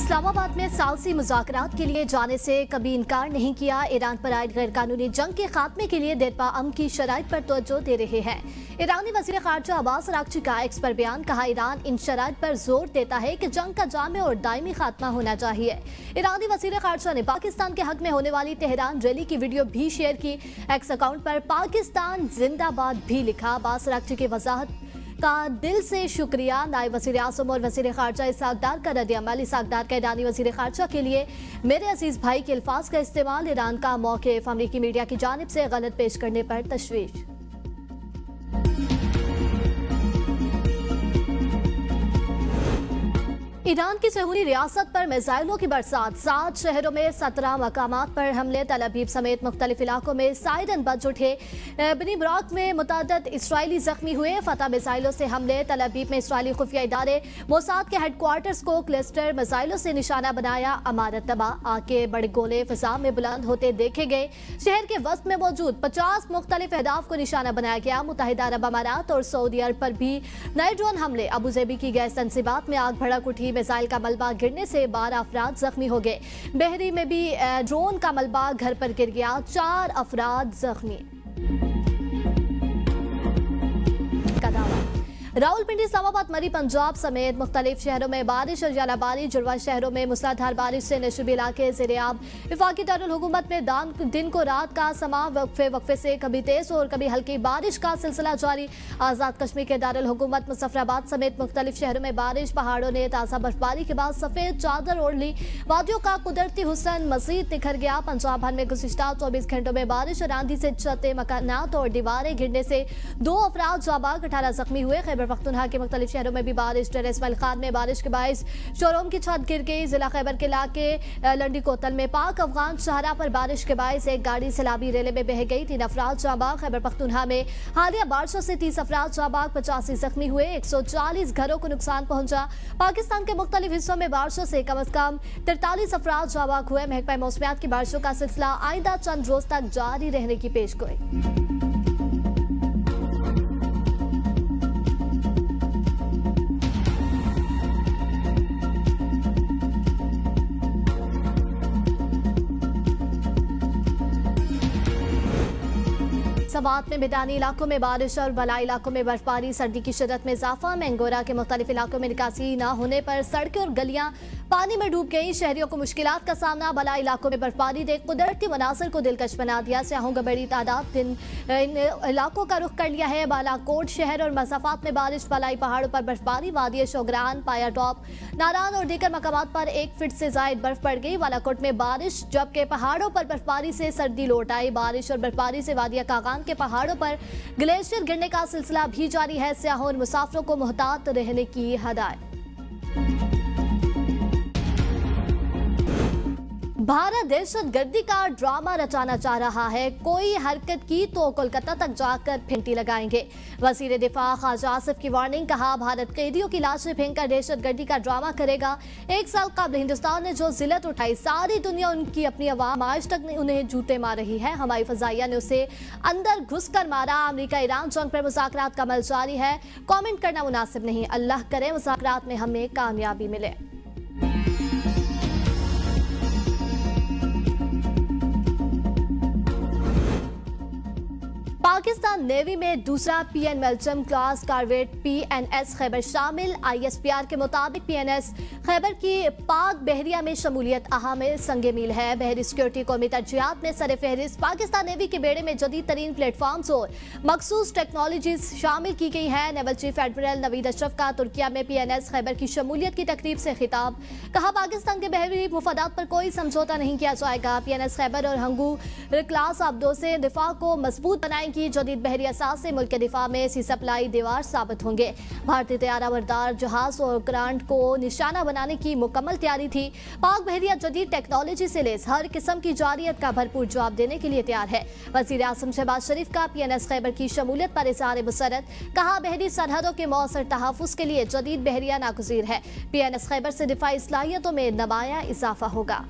इस्लामाबाद में सालसी मुज़ाकरात के लिए जाने से कभी इनकार नहीं किया। ईरान पर आयद गैर कानूनी जंग के खात्मे के लिए देरपा अमन की शराइत पर तवज्जो दे रहे हैं। ईरानी वज़ीर ख़ारजा अब्बास अराग़ची का एक्स पर बयान, कहा ईरान इन शराइत पर जोर देता है कि जंग का जामे और दायमी खात्मा होना चाहिए। ईरानी वज़ीर ख़ारजा ने पाकिस्तान के हक में होने वाली तेहरान रैली की वीडियो भी शेयर की। एक्स अकाउंट पर पाकिस्तान जिंदाबाद भी लिखा। अब्बास अराग़ची की वजाहत का दिल से शुक्रिया। नायब वज़ीर आज़म और वज़ीर ख़ारजा इसहाक़ डार का रद्द-ए-अमल। इसहाक़ डार का ईरानी वज़ीर ख़ारजा के लिए मेरे अजीज़ भाई के अल्फाज का इस्तेमाल, ईरान का मौक़िफ़ अमरीकी मीडिया की जानिब से गलत पेश करने पर तशवीश। ईरान की सहूनी रियासत पर मिसाइलों की बरसात, 7 शहरों में 17 मकामात पर हमले, तल अबीब समेत मुख्तलिफ इलाकों में सायरन बज उठे। बनी ब्राक में मुतअद्दिद इसराइली जख्मी हुए। फतह मिसाइलों से हमले, तल अबीब में इसराइली खुफिया इदारे मोसाद के हेडक्वार्टर्स को क्लस्टर मिसाइलों से निशाना बनाया। अमारत तबाह, आग के बड़े गोले फिजा में बुलंद होते देखे गए। शहर के वस्त में मौजूद 50 मुख्तलिफ अहदाफ को निशाना बनाया गया। मुत्तहिदा अरब अमारात और सऊदी अरब पर भी नए ड्रोन हमले। अबूज़ेबी की गैस तंसीबात में आग भड़क उठी। मिसाइल का मलबा गिरने से 12 अफराद जख्मी हो गए। बहरी में भी ड्रोन का मलबा घर पर गिर गया, 4 अफराद जख्मी। रावलपिंडी, इस्लामाबाद, मरी, पंजाब समेत मुख्तलिफ शहरों में बारिश और जलाबारी। जुड़वा शहरों में मूसलाधार बारिश से नशबी इलाके ज़ेर-ए-आब। वफाकी दारुल हुकूमत में दिन को रात का समा वक्फे से कभी तेज और कभी हल्की बारिश का सिलसिला जारी। आज़ाद कश्मीर के दारुल हुकूमत मुज़फ्फराबाद समेत मुख्तलिफ शहरों में बारिश। पहाड़ों ने ताज़ा बर्फबारी के बाद सफ़ेद चादर ओढ़ ली। वादियों का कुदरती हुस्न मज़ीद निखर गया। पंजाब भर में गुज़िश्ता 24 घंटों में बारिश और आंधी से छतें, मकानात और दीवारें गिरने से 2 अफराद जाबाग, 18 जख्मी हुए। खैबर पख्तूनख्वा के मुख्तलिफ शहरों में भी बारिश। डेरा इस्माइल खान में बारिश के बायस शोरूम की छत गिर गई। जिला खैबर के इलाके लंडी कोतल में पाक अफगान शाहरा पर बारिश के बायस एक गाड़ी सैलाबी रेले में बह गई, 3 अफराद जाबाग। खैबर पख्तूनख्वा में हालिया बारिशों से 30 अफराद जाबाग, 85 जख्मी हुए। 140 घरों को नुकसान पहुंचा। पाकिस्तान के मुख्तलिफ हिस्सों में बारिशों से कम अज कम 43 अफराद जाबाग हुए। महकमा मौसमियात की बारिशों का सिलसिला आइंदा चंद रोज तक जारी रहने की पेशगोई। सवात में मैदानी इलाकों में बारिश और बलाई इलाकों में बर्फबारी। सर्दी की शिद्दत में इजाफा। मैंगोरा के मुख्तलिफ इलाकों में निकासी न होने पर सड़कें और गलियां पानी में डूब गई। शहरियों को मुश्किलात का सामना। बलाई इलाकों में बर्फबारी ने कुदरती मनासिर को दिलकश बना दिया। सयाहों का बड़ी तादाद इन इलाकों का रुख कर लिया है। बालाकोट शहर और मसाफात में बारिश। बलाई पहाड़ों पर बर्फबारी। वादी शोगरान, पाया टॉप, नारान और दीगर मकामात पर 1 फीट से जायद बर्फ पड़ गई। बालाकोट में बारिश, जबकि पहाड़ों पर बर्फबारी से सर्दी लौट आई। बारिश और बर्फबारी से वादिया कागान के पहाड़ों पर ग्लेशियर गिरने का सिलसिला भी जारी है। सयाहों और मुसाफिरों को मुहतात रहने की हदायत। भारत दहशतगर्दी का ड्रामा रचाना चाह रहा है। कोई हरकत की तो कोलकाता तक जाकर फेंटी लगाएंगे। वजीर दिफा ख्वाजा आसिफ की वार्निंग, कहा भारत कैदियों की लाशें फेंककर दहशतगर्दी का ड्रामा करेगा। 1 साल कबल हिंदुस्तान ने जो जिल्लत उठाई, सारी दुनिया उनकी अपनी अवाम आज तक उन्हें जूते मार रही है। हमारी फजाइया ने उसे अंदर घुस कर मारा। अमरीका ईरान जंग पर मुज़ाकरात का अमल जारी है। कॉमेंट करना मुनासिब नहीं। अल्लाह करे मुज़ाकरात में हमें कामयाबी मिले। पाकिस्तान नेवी में दूसरा PN MILGEM class corvette PNS Khaibar शामिल। ISPR के मुताबिक PNS खैबर की पाक बहरिया में शमूलियत अहम संगे मील है। बहरी सिक्योरिटी कौमी तरजीहात में सर फहरिस्त पाकिस्तान नेवी के बेड़े में जदीद तरीन प्लेटफॉर्म्स और मखसूस टेक्नोलॉजीज शामिल की गई है। Naval chief admiral Naveed Ashraf का तुर्किया में PNS खैबर की शमूलियत की तकरीब से खिताब, कहा पाकिस्तान के बहरी मुफादात पर कोई समझौता नहीं किया जाएगा। PNS खैबर और हंगू क्लास अब्दों से दिफा को मजबूत बनाएंगी। जदीद बहरी असास से मुल्क के दिफा में सी सप्लाई दीवार साबित होंगे। भारतीय तैयारा बरदार जहाज और ग्रांट को निशाना बनाने की मुकम्मल तैयारी थी। पाक बहरिया जदीद टेक्नोलॉजी से लेस हर किस्म की जारियत का भरपूर जवाब देने के लिए तैयार है। वज़ीर आज़म शहबाज शरीफ का PNS खैबर की शमूलियत पर इज़हार मुसरत, कहा बहरी सरहदों के मौसर तहफ़्फ़ुज़ के लिए जदीद बहरिया नागुज़ीर है। PNS खैबर से दिफाई सलाहियतों में नमाया इजाफा होगा।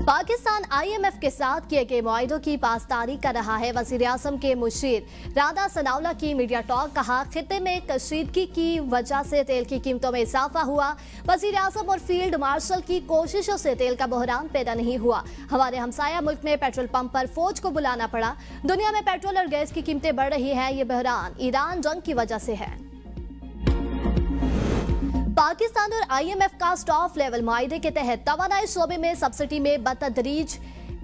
पाकिस्तान आईएमएफ के साथ किए गए मुआहदों की पासदारी कर रहा है। वज़ीर-ए-आज़म के मुशीर राना सनाउल्लाह की मीडिया टॉक, कहा खित्ते में कशीदगी की वजह से तेल की कीमतों में इजाफा हुआ। वज़ीर-ए-आज़म और फील्ड मार्शल की कोशिशों से तेल का बहरान पैदा नहीं हुआ। हमारे हमसाया मुल्क में पेट्रोल पंप पर फौज को बुलाना पड़ा। दुनिया में पेट्रोल और गैस की कीमतें बढ़ रही है। ये बहरान ईरान जंग की वजह से है। पाकिस्तान और आईएमएफ का स्टॉप लेवल मुआहदे के तहत तवानाई शोबे में सब्सिडी में बतदरीज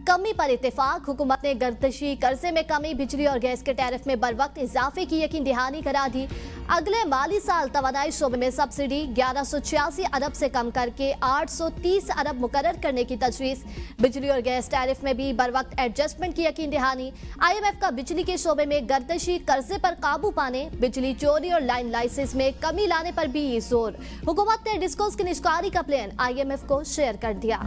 कमी पर इत्तेफाक। हुकूमत ने गर्दिशी कर्जे में कमी, बिजली और गैस के टैरिफ में बर वक्त इजाफे की यकीन दहानी करा दी। अगले माली साल तवानाई शोबे में सब्सिडी 1186 अरब से कम करके 830 अरब मुकर्रर करने की तजवीज़। बिजली और गैस टैरिफ में भी बर वक्त एडजस्टमेंट की यकीन दहानी। आईएमएफ का बिजली के शोबे में गर्दिशी कर्जे पर काबू पाने, बिजली चोरी और लाइन लाइसेंस में कमी लाने पर भी जोर। हुकूमत ने डिस्कोस की निष्कारी का प्लान आईएमएफ को शेयर कर दिया।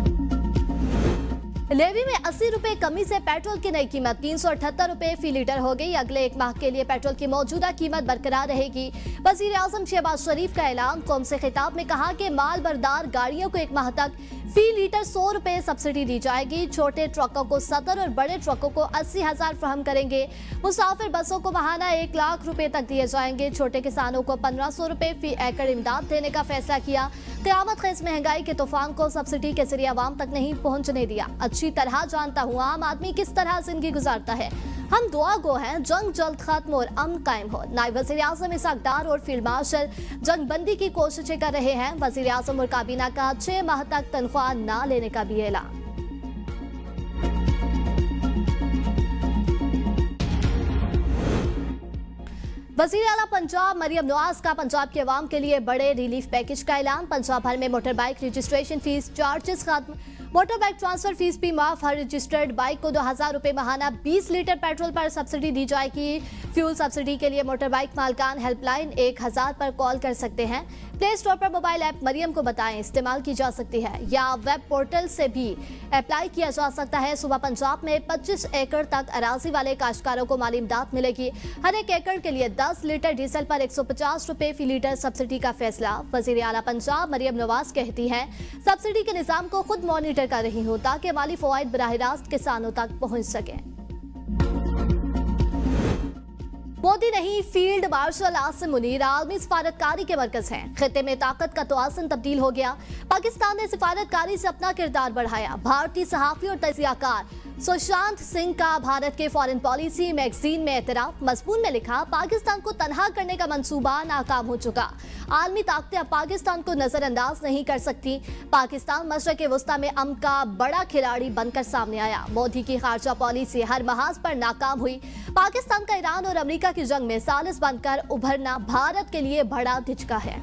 लेवी में 80 रुपए कमी से पेट्रोल की नई कीमत 378 रुपए फी लीटर हो गई। अगले एक माह के लिए पेट्रोल की मौजूदा कीमत बरकरार रहेगी। वज़ीर-ए-आज़म शहबाज शरीफ का ऐलान। कौम से खिताब में कहा कि माल बरदार गाड़ियों को एक माह तक फी लीटर 100 रुपए सब्सिडी दी जाएगी। छोटे ट्रकों को 70 और बड़े ट्रकों को 80,000 फराहम करेंगे। मुसाफिर बसों को माहाना 1 लाख रुपए तक दिए जाएंगे। छोटे किसानों को 1500 रुपए फी एकड़ इमदाद देने का फैसला किया। क़यामत ख़ेज़ महंगाई के तूफान को सब्सिडी के जरिए आवाम तक नहीं पहुंचने दिया। अच्छी तरह जानता हूँ आम आदमी किस तरह जिंदगी गुजारता है। हम दुआ गो हैं जंग जल्द खत्म और अमन कायम हो। नायब वज़ीर-ए-आज़म इसाक डार और फील्ड मार्शल जंग बंदी की कोशिशें कर रहे हैं। वज़ीर-ए-आज़म और काबीना का 6 माह तक तनख्वाह न लेने का भी ऐलान। वज़ीर आला पंजाब मरियम नवाज का पंजाब के अवाम के लिए बड़े रिलीफ पैकेज का ऐलान। पंजाब भर में motor bike registration fees charges खत्म, मोटर बाइक ट्रांसफर फीस भी माफ। हर रजिस्टर्ड बाइक को 2000 रुपए माहाना 20 लीटर पेट्रोल पर सब्सिडी दी जाएगी। फ्यूल सब्सिडी के लिए मोटर बाइक मालकान हेल्पलाइन 1000 पर कॉल कर सकते हैं। प्ले स्टोर पर मोबाइल ऐप मरियम को बताएं इस्तेमाल की जा सकती है या वेब पोर्टल से भी अप्लाई किया जा सकता है। सुबह पंजाब में 25 एकड़ तक अराजी वाले काश्तकारों को माली इमदाद मिलेगी। हर एक एकड़ के लिए 10 लीटर डीजल पर 150 रुपए फी लीटर सब्सिडी का फैसला। वज़ीर आला पंजाब मरियम नवाज कहती हैं सब्सिडी के निजाम को खुद मॉनिटर कर रही हूँ ताकि माली फवाइद बराह रास्त किसानों तक पहुँच सके। मोदी नहीं, फील्ड मार्शल आसिम मुनीर आलमी सिफारतकारी के मरकज हैं। खित्ते में ताकत का तवाज़ुन तब्दील हो गया। पाकिस्तान ने सिफारतकारी से अपना किरदार बढ़ाया। भारतीय सहाफ़ी और तजियाकार सुशांत सिंह का भारत के फॉरेन पॉलिसी मैगजीन में एतराफ। मज़मून में लिखा पाकिस्तान को तनहा करने का मंसूबा नाकाम हो चुका। आलमी ताकतें अब पाकिस्तान को नजरअंदाज नहीं कर सकती। पाकिस्तान मशरक़ वस्ता में अमन का बड़ा खिलाड़ी बनकर सामने आया। मोदी की खारजा पॉलिसी हर महाज पर नाकाम हुई। पाकिस्तान का ईरान और अमेरिका की जंग में सालिस बनकर उभरना भारत के लिए बड़ा धचका है।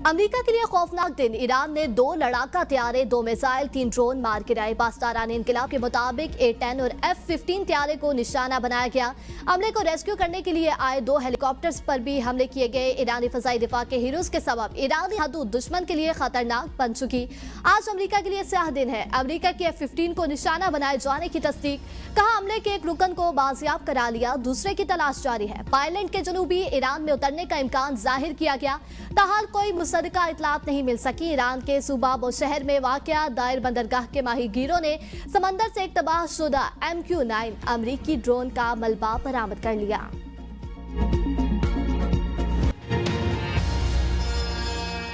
अमेरिका के लिए खौफनाक दिन। ईरान ने 2 लड़ाका तैयारे, 2 मिसाइल, 3 ड्रोन मार गिराए। पासदारान इनकलाब के मुताबिक A-10 और F-15 तैयारे को निशाना बनाया गया। अमले को रेस्क्यू करने के लिए आए 2 हेलीकॉप्टर्स पर भी हमले किए गए। ईरानी फजाई दिफा के हीरोज के सबब ईरानी हदूद दुश्मन के लिए खतरनाक बन चुकी। आज अमेरिका के लिए स्याह दिन है। अमेरिका के F-15 को निशाना बनाए जाने की तस्दीक। कहा हमले के एक रुकन को बाजियाब करा लिया, दूसरे की तलाश जारी है। पायलैंड के जनूबी ईरान में उतरने का इम्कान जाहिर किया गया। ताहाल कोई मुसद्दका इतलात नहीं मिल सकी। ईरान के सूबा बो शहर में वाक़या दायर बंदरगाह के माहीगीरों ने समंदर से एक तबाहशुदा MQ-9 अमरीकी ड्रोन का मलबा बरामद कर लिया।